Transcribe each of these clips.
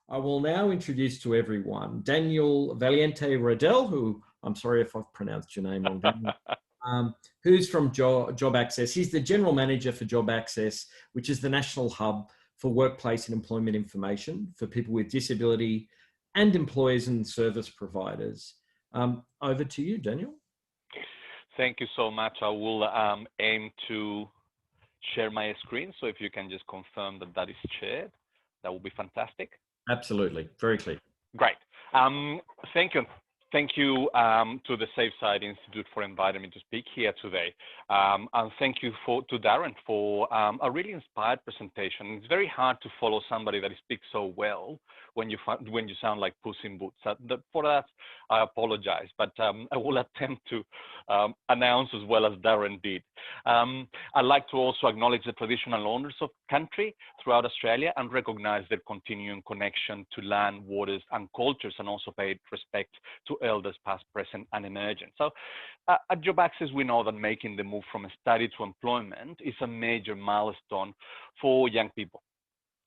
I will now introduce to everyone Daniel Valiente Rodell, who I'm sorry if I've pronounced your name wrong, Daniel, who's from JobAccess. He's the General Manager for JobAccess, which is the national hub for workplace and employment information for people with disability and employers and service providers. Over to you, Daniel. Thank you so much. I will aim to share my screen. So if you can just confirm that that is shared, that will be fantastic. Absolutely. Very clear. Great. Thank you. Thank you to the SafeSide Institute for inviting me to speak here today. And thank you to Darren for a really inspired presentation. It's very hard to follow somebody that speaks so well when you sound like Puss in Boots. For that, I apologize, but I will attempt to announce as well as Darren did. I'd like to also acknowledge the traditional owners of country throughout Australia and recognize their continuing connection to land, waters, and cultures, and also pay respect to elders past, present, and emerging. So at JobAccess, we know that making the move from study to employment is a major milestone for young people.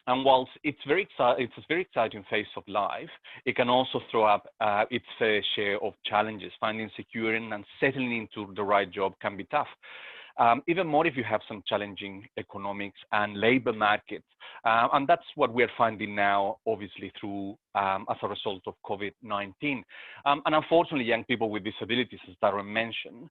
And whilst it's a very exciting phase of life, it can also throw up its fair share of challenges. Finding, securing, and settling into the right job can be tough. Even more if you have some challenging economics and labor markets. And that's what we're finding now, obviously, through as a result of COVID-19. And unfortunately, young people with disabilities, as Darren mentioned,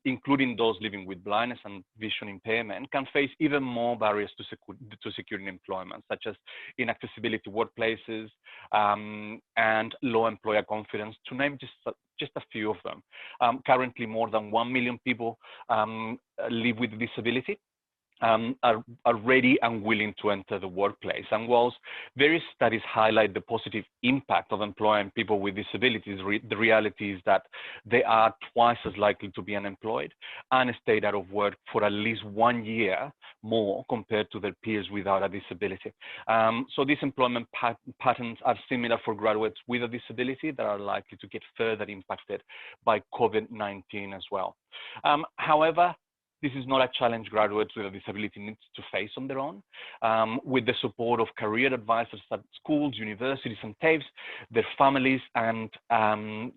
including those living with blindness and vision impairment, can face even more barriers to securing employment, such as inaccessibility to workplaces and low employer confidence, to name just a few of them. Currently, more than 1 million people live with a disability. Are ready and willing to enter the workplace. And whilst various studies highlight the positive impact of employing people with disabilities, the reality is that they are twice as likely to be unemployed and stay out of work for at least 1 year more compared to their peers without a disability. So these employment patterns are similar for graduates with a disability that are likely to get further impacted by COVID-19 as well. However, this is not a challenge graduates with a disability need to face on their own. With the support of career advisors at schools, universities, and TAFEs, their families and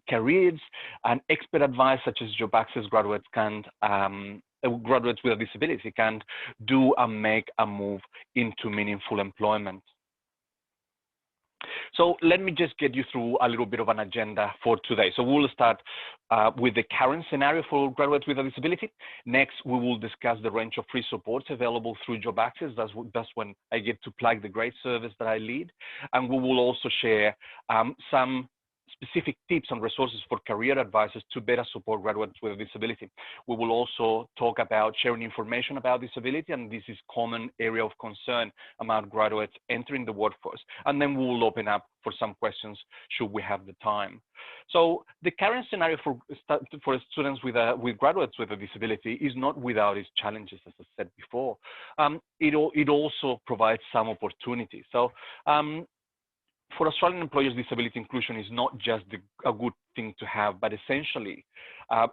careers and expert advice such as JobAccess graduates with a disability can do and make a move into meaningful employment. So let me just get you through a little bit of an agenda for today. So we'll start with the current scenario for graduates with a disability. Next, we will discuss the range of free supports available through JobAccess. That's when I get to plug the great service that I lead. And we will also share some specific tips and resources for career advisors to better support graduates with a disability. We will also talk about sharing information about disability, and this is a common area of concern among graduates entering the workforce. And then we will open up for some questions should we have the time. So the current scenario for students with graduates with a disability is not without its challenges, as I said before. It also provides some opportunities. So for Australian employers, disability inclusion is not just a good thing to have, but essentially,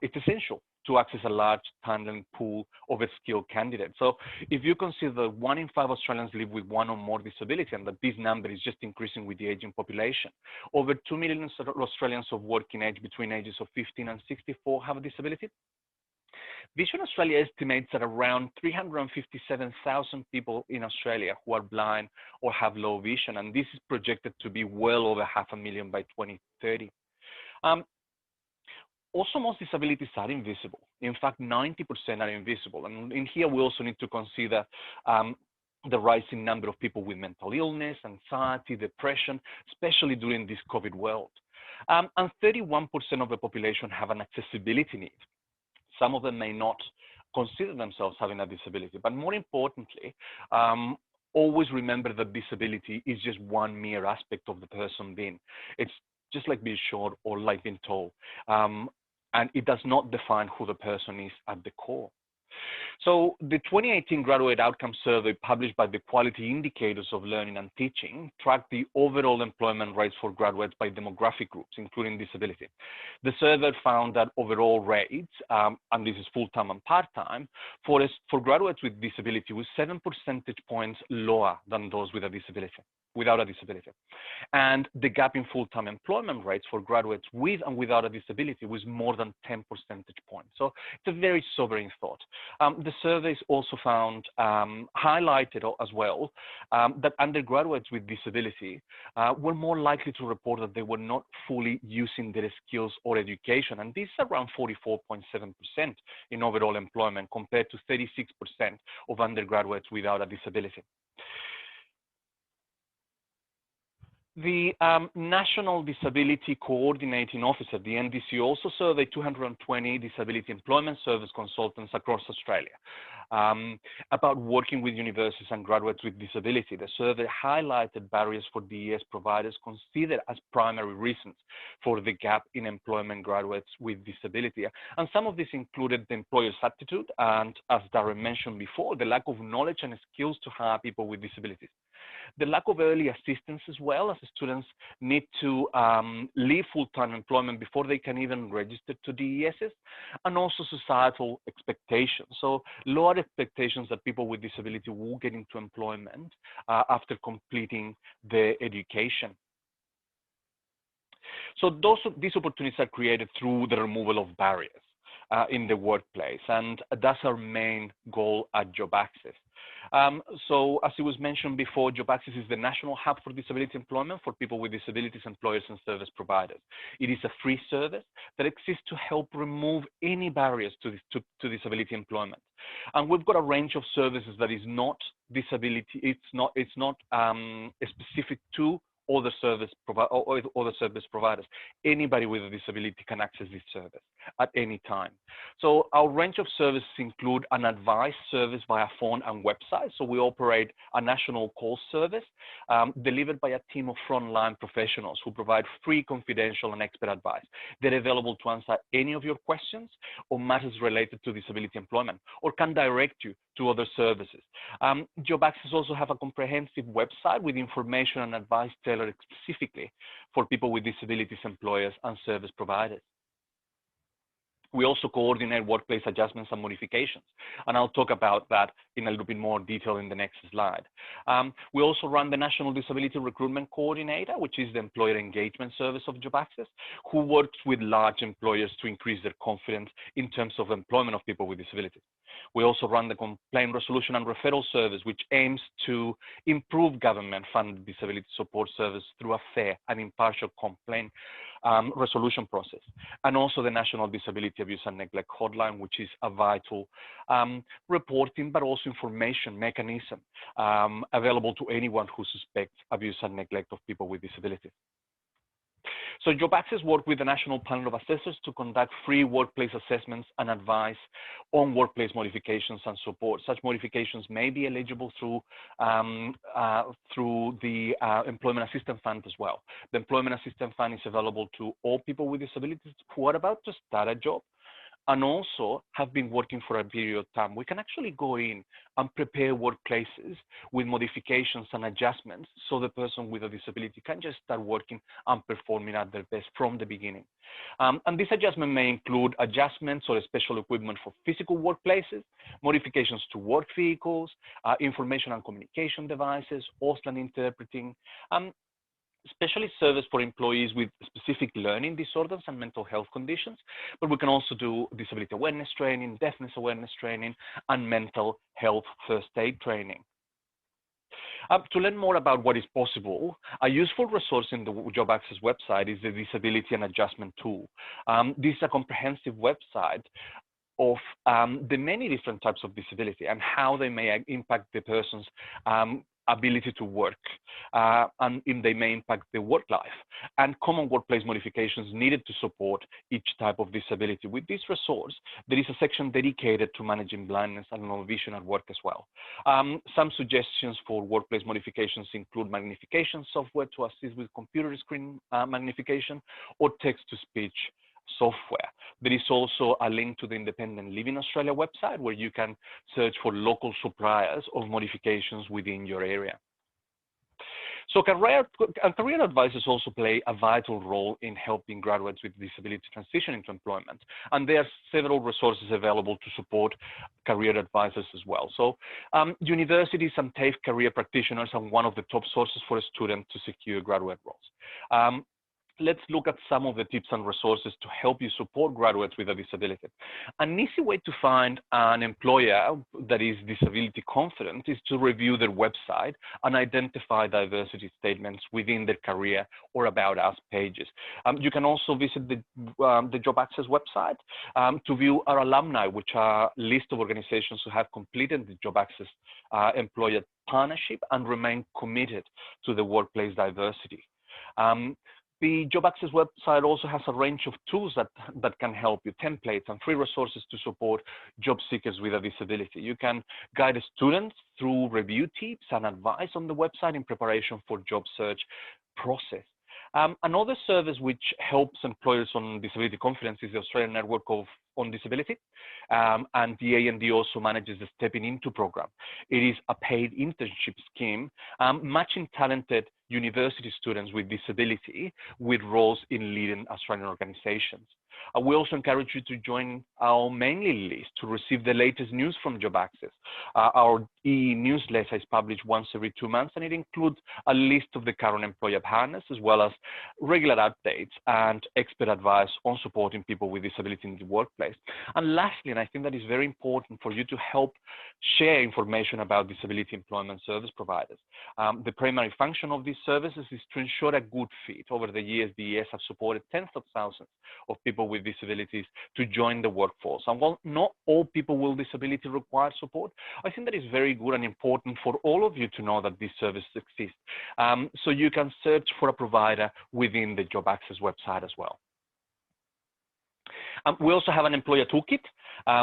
it's essential to access a large talent pool of skilled candidates. So if you consider that 1 in 5 Australians live with 1 or more disability, and that this number is just increasing with the aging population, over 2 million Australians of working age between ages of 15 and 64 have a disability. Vision Australia estimates that around 357,000 people in Australia who are blind or have low vision, and this is projected to be well over 500,000 by 2030. Also, most disabilities are invisible. In fact, 90% are invisible. And in here, we also need to consider the rising number of people with mental illness, anxiety, depression, especially during this COVID world. And 31% of the population have an accessibility need. Some of them may not consider themselves having a disability, but more importantly, always remember that disability is just one mere aspect of the person being. It's just like being short or like being tall, and it does not define who the person is at the core. So the 2018 Graduate Outcome Survey published by the Quality Indicators of Learning and Teaching tracked the overall employment rates for graduates by demographic groups, including disability. The survey found that overall rates, and this is full-time and part-time, for graduates with disability was 7 percentage points lower than those with a disability, without a disability. And the gap in full-time employment rates for graduates with and without a disability was more than 10 percentage points. So it's a very sobering thought. The surveys also found, highlighted as well, that undergraduates with disability were more likely to report that they were not fully using their skills or education. And this is around 44.7% in overall employment compared to 36% of undergraduates without a disability. The National Disability Coordinating Officer, the NDC, also surveyed 220 disability employment service consultants across Australia about working with universities and graduates with disability. The survey highlighted barriers for DES providers considered as primary reasons for the gap in employment graduates with disability. And some of this included the employer's attitude and, as Darren mentioned before, the lack of knowledge and skills to hire people with disabilities. The lack of early assistance as well, as students need to leave full-time employment before they can even register to DESs, and also societal expectations. So lower expectations that people with disability will get into employment after completing their education. So these opportunities are created through the removal of barriers in the workplace, and that's our main goal at JobAccess. So as it was mentioned before, JobAccess is the national hub for disability employment for people with disabilities, employers and service providers. It is a free service that exists to help remove any barriers to disability employment. And we've got a range of services that is not disability, it's not specific to other service providers. Anybody with a disability can access this service at any time. So our range of services include an advice service via phone and website. So we operate a national call service delivered by a team of frontline professionals who provide free, confidential and expert advice. They're available to answer any of your questions or matters related to disability employment, or can direct you to other services. JobAccess also have a comprehensive website with information and advice tailored specifically for people with disabilities, employers and service providers. We also coordinate workplace adjustments and modifications, and I'll talk about that in a little bit more detail in the next slide. We also run the National Disability Recruitment Coordinator, which is the employer engagement service of JobAccess, who works with large employers to increase their confidence in terms of employment of people with disabilities. We also run the Complaint Resolution and Referral Service, which aims to improve government-funded disability support service through a fair and impartial complaint resolution process, and also the National Disability Abuse and Neglect Hotline, which is a vital reporting but also information mechanism available to anyone who suspects abuse and neglect of people with disabilities. So JobAccess works with the National Panel of Assessors to conduct free workplace assessments and advice on workplace modifications and support. Such modifications may be eligible through the Employment Assistance Fund as well. The Employment Assistance Fund is available to all people with disabilities who are about to start a job and also have been working for a period of time. We can actually go in and prepare workplaces with modifications and adjustments so the person with a disability can just start working and performing at their best from the beginning. And this adjustment may include adjustments or special equipment for physical workplaces, modifications to work vehicles, information and communication devices, Auslan interpreting, especially service for employees with specific learning disorders and mental health conditions, but we can also do disability awareness training, deafness awareness training, and mental health first aid training. To learn more about what is possible, a useful resource in the JobAccess website is the Disability and Adjustment Tool. This is a comprehensive website of the many different types of disability and how they may impact the person's ability to work, and they may impact their work life, and common workplace modifications needed to support each type of disability. With this resource, there is a section dedicated to managing blindness and low vision at work as well. Some suggestions for workplace modifications include magnification software to assist with computer screen magnification or text-to-speech software. There is also a link to the Independent Living Australia website where you can search for local suppliers of modifications within your area. So career advisors also play a vital role in helping graduates with disability transition into employment. And there are several resources available to support career advisors as well. So universities and TAFE career practitioners are one of the top sources for a student to secure graduate roles. Let's look at some of the tips and resources to help you support graduates with a disability. An easy way to find an employer that is disability confident is to review their website and identify diversity statements within their career or about us pages. You can also visit the JobAccess website to view our alumni, which are a list of organizations who have completed the JobAccess employer partnership and remain committed to the workplace diversity. The JobAccess website also has a range of tools that can help you, templates and free resources to support job seekers with a disability. You can guide students through review tips and advice on the website in preparation for job search process. Another service which helps employers on disability confidence is the Australian Network on Disability, and the A&D also manages the Stepping Into program. It is a paid internship scheme matching talented university students with disability with roles in leading Australian organizations. We also encourage you to join our mailing list to receive the latest news from JobAccess. Our e-newsletter is published once every 2 months, and it includes a list of the current employer partners, as well as regular updates and expert advice on supporting people with disability in the workplace. And lastly, and I think that is very important for you to help share information about disability employment service providers. The primary function of these services is to ensure a good fit. Over the years, the ES have supported tens of thousands of people with disabilities to join the workforce. And while not all people with disability require support, I think that is very good and important for all of you to know that these services exist. So you can search for a provider within the JobAccess website as well. We also have an employer toolkit,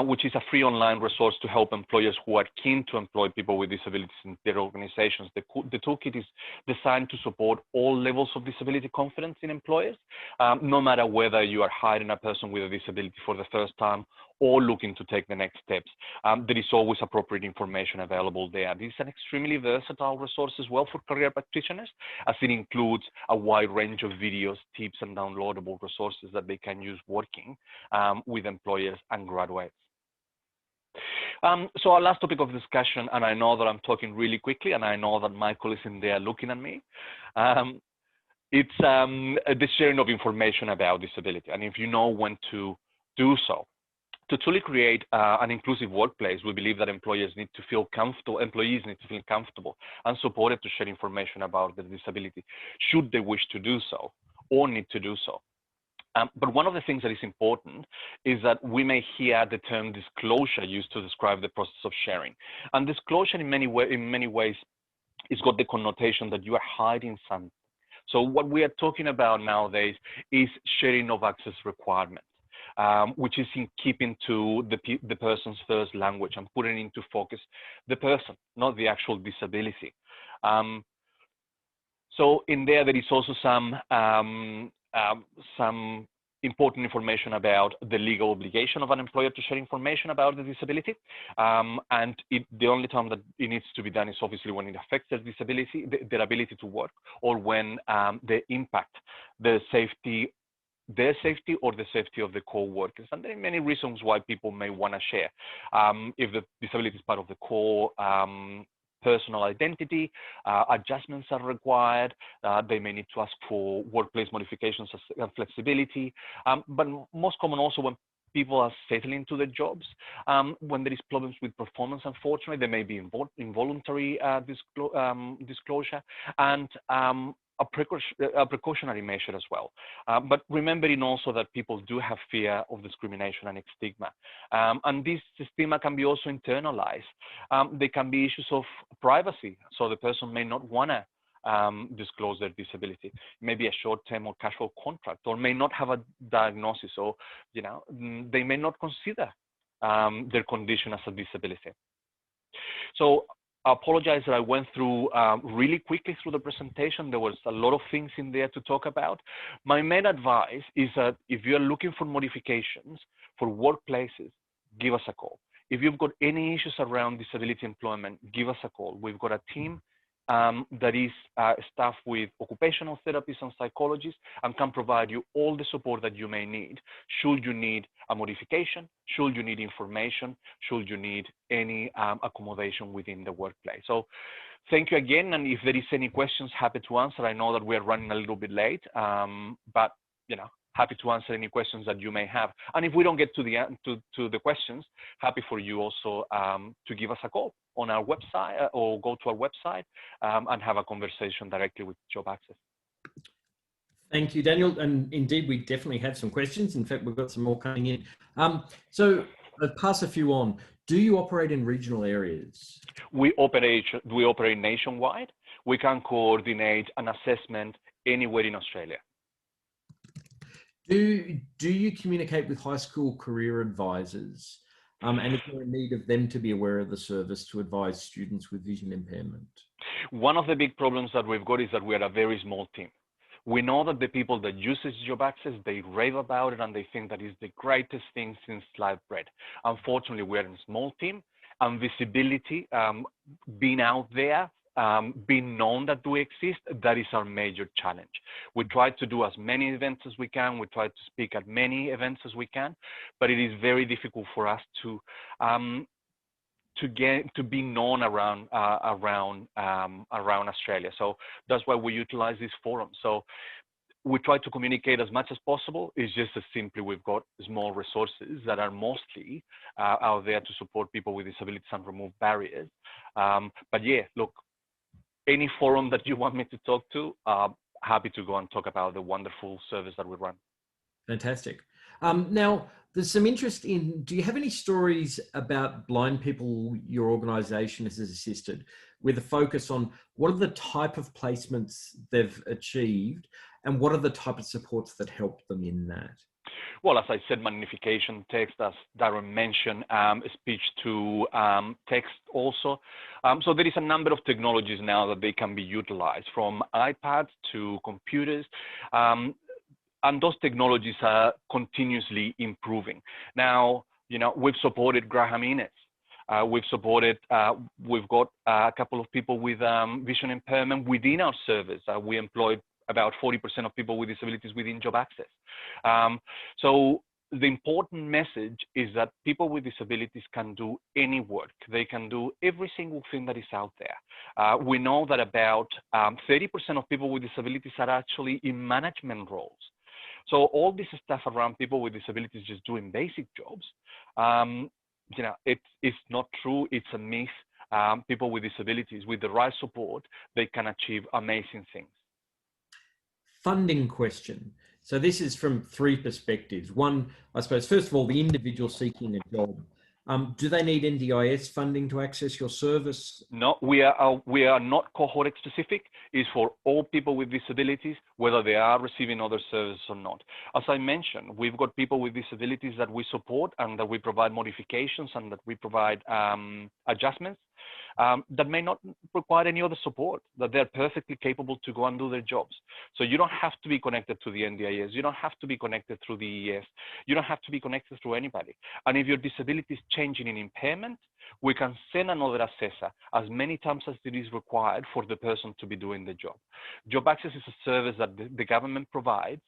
which is a free online resource to help employers who are keen to employ people with disabilities in their organizations. The toolkit is designed to support all levels of disability confidence in employers, no matter whether you are hiring a person with a disability for the first time or looking to take the next steps. There is always appropriate information available there. This is an extremely versatile resource as well for career practitioners, as it includes a wide range of videos, tips, and downloadable resources that they can use working with employers and graduates. So our last topic of discussion, and I know that I'm talking really quickly, and I know that Michael is in there looking at me. It's the sharing of information about disability, and if you know when to do so. To truly create an inclusive workplace, we believe that employees need to feel comfortable and supported to share information about their disability, should they wish to do so or need to do so. But one of the things that is important is that we may hear the term disclosure used to describe the process of sharing. And disclosure in many ways it's got the connotation that you are hiding something. So what we are talking about nowadays is sharing of access requirements. Which is in keeping to the person's first language and putting into focus the person, not the actual disability. So in there is also some important information about the legal obligation of an employer to share information about the disability. And the only time that it needs to be done is obviously when it affects their disability, their ability to work, or when they impact their safety or the safety of the co-workers. And there are many reasons why people may want to share. If the disability is part of the core personal identity, adjustments are required, they may need to ask for workplace modifications and flexibility. But most common also when people are settling into their jobs, when there is problems with performance, unfortunately, there may be involuntary disclosure, and a precautionary measure as well. But remembering also that people do have fear of discrimination and stigma. And this stigma can be also internalized. There can be issues of privacy. So the person may not want to disclose their disability. Maybe a short-term or casual contract, or may not have a diagnosis, or they may not consider their condition as a disability. So I apologize that I went through really quickly through the presentation. There was a lot of things in there to talk about. My main advice is that if you're looking for modifications for workplaces, give us a call. If you've got any issues around disability employment, give us a call. We've got a team that is staffed with occupational therapists and psychologists and can provide you all the support that you may need. Should you need a modification, should you need information, should you need any accommodation within the workplace. So thank you again. And if there is any questions, happy to answer. I know that we're running a little bit late, but happy to answer any questions that you may have. And if we don't get to the questions, happy for you also to give us a call on our website or go to our website and have a conversation directly with JobAccess. Thank you, Daniel. And indeed, we definitely have some questions. In fact, we've got some more coming in. So I'll pass a few on. Do you operate in regional areas? We operate nationwide. We can coordinate an assessment anywhere in Australia. Do you communicate with high school career advisors? And is there a need of them to be aware of the service to advise students with vision impairment? One of the big problems that we've got is that we're a very small team. We know that the people that use JobAccess, they rave about it and they think that it's the greatest thing since sliced bread. Unfortunately, we're in a small team and visibility, being out there, being known that we exist, that is our major challenge. We try to do as many events as we can. We try to speak at many events as we can, but it is very difficult for us to be known around Australia. So that's why we utilize this forum. So we try to communicate as much as possible. It's just as simply we've got small resources that are mostly out there to support people with disabilities and remove barriers. But yeah, look, any forum that you want me to talk to, happy to go and talk about the wonderful service that we run. Fantastic. Now, there's some interest in, do you have any stories about blind people your organisation has assisted with a focus on what are the type of placements they've achieved and what are the type of supports that help them in that? Well, as I said, magnification text, as Darren mentioned, speech to text also. So there is a number of technologies now that they can be utilized, from iPads to computers. And those technologies are continuously improving. Now, we've supported Graham Innes. We've got a couple of people with vision impairment within our service. We employ about 40% of people with disabilities within JobAccess. So the important message is that people with disabilities can do any work. They can do every single thing that is out there. We know that about 30% of people with disabilities are actually in management roles. So all this stuff around people with disabilities just doing basic jobs, it's not true. It's a myth. People with disabilities, with the right support, they can achieve amazing things. Funding question. So this is from three perspectives. One, I suppose, first of all, the individual seeking a job. Do they need NDIS funding to access your service? No, we are not cohort specific. It's for all people with disabilities, whether they are receiving other services or not. As I mentioned, we've got people with disabilities that we support and that we provide modifications and that we provide adjustments that may not require any other support, that they're perfectly capable to go and do their jobs. So you don't have to be connected to the NDIS. You don't have to be connected through the ES. You don't have to be connected through anybody. And if your disability is changing in impairment, we can send another assessor as many times as it is required for the person to be doing the job. JobAccess is a service that the government provides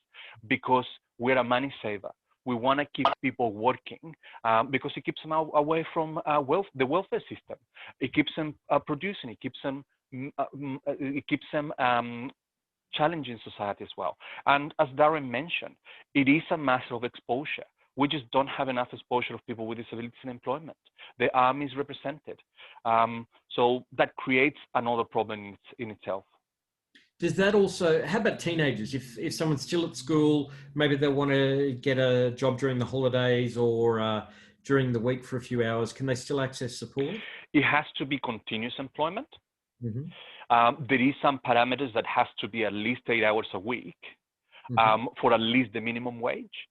because we're a money saver. We want to keep people working because it keeps them away from the welfare system. It keeps them producing. It keeps them challenging society as well. And as Darren mentioned, it is a matter of exposure. We just don't have enough exposure of people with disabilities in employment. They are misrepresented. So that creates another problem in itself. Does that also, how about teenagers? If someone's still at school, maybe they want to get a job during the holidays or during the week for a few hours, can they still access support? It has to be continuous employment. Mm-hmm. There is some parameters that has to be at least 8 hours a week for at least the minimum wage.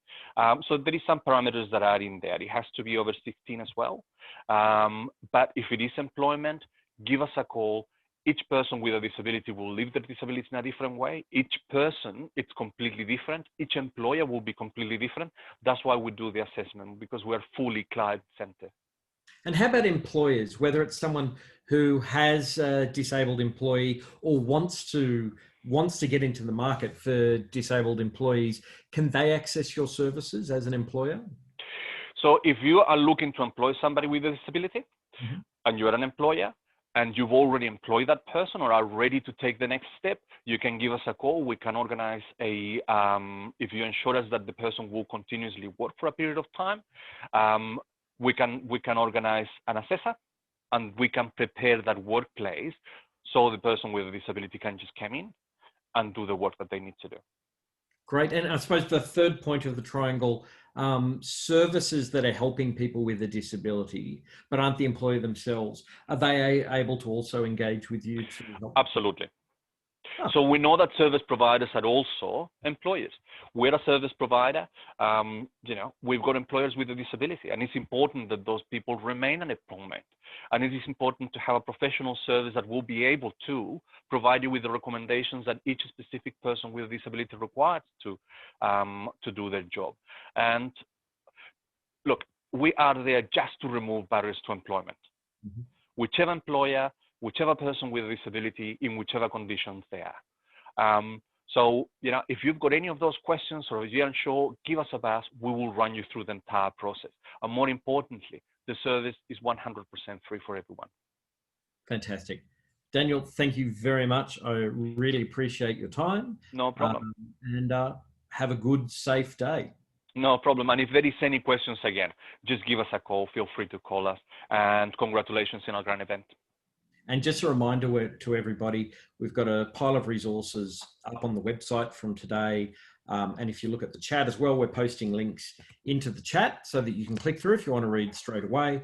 So there is some parameters that are in there. It has to be over 16 as well. But if it is employment, give us a call. Each person with a disability will live their disability in a different way. Each person, it's completely different. Each employer will be completely different. That's why we do the assessment, because we're fully client-centered. And how about employers, whether it's someone who has a disabled employee or wants to get into the market for disabled employees, can they access your services as an employer? So if you are looking to employ somebody with a disability, Mm-hmm. and you're an employer, and you've already employed that person or are ready to take the next step, you can give us a call. We can organize if you ensure us that the person will continuously work for a period of time, we can organize an assessor, and we can prepare that workplace so the person with a disability can just come in and do the work that they need to do. Great. And I suppose the third point of the triangle, services that are helping people with a disability, but aren't the employer themselves, are they able to also engage with you to help? Absolutely. Oh. So we know that service providers are also employers. We're a service provider. We've got employers with a disability, and it's important that those people remain in employment. And it is important to have a professional service that will be able to provide you with the recommendations that each specific person with a disability requires to do their job. And look, we are there just to remove barriers to employment. Mm-hmm. Whichever employer, whichever person with a disability, in whichever conditions they are. So, if you've got any of those questions or if you're unsure, give us a buzz. We will run you through the entire process. And more importantly, the service is 100% free for everyone. Fantastic. Daniel, thank you very much. I really appreciate your time. No problem. And have a good, safe day. No problem. And if there is any questions again, just give us a call. Feel free to call us. And congratulations on our grand event. And just a reminder to everybody, we've got a pile of resources up on the website from today. And if you look at the chat as well, we're posting links into the chat so that you can click through if you want to read straight away.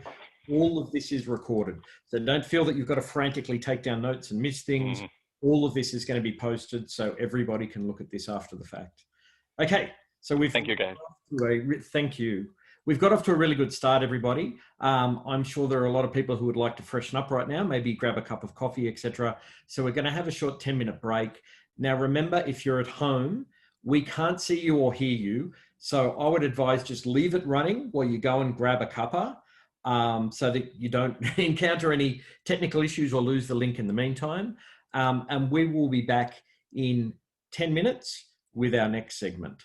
All of this is recorded. So don't feel that you've got to frantically take down notes and miss things. Mm-hmm. All of this is going to be posted so everybody can look at this after the fact. Okay, so Thank you, guys. Thank you. We've got off to a really good start, everybody. I'm sure there are a lot of people who would like to freshen up right now, maybe grab a cup of coffee, etc. So we're going to have a short 10-minute break. Now, remember, if you're at home, we can't see you or hear you. So I would advise just leave it running while you go and grab a cuppa so that you don't encounter any technical issues or lose the link in the meantime. And we will be back in 10 minutes with our next segment.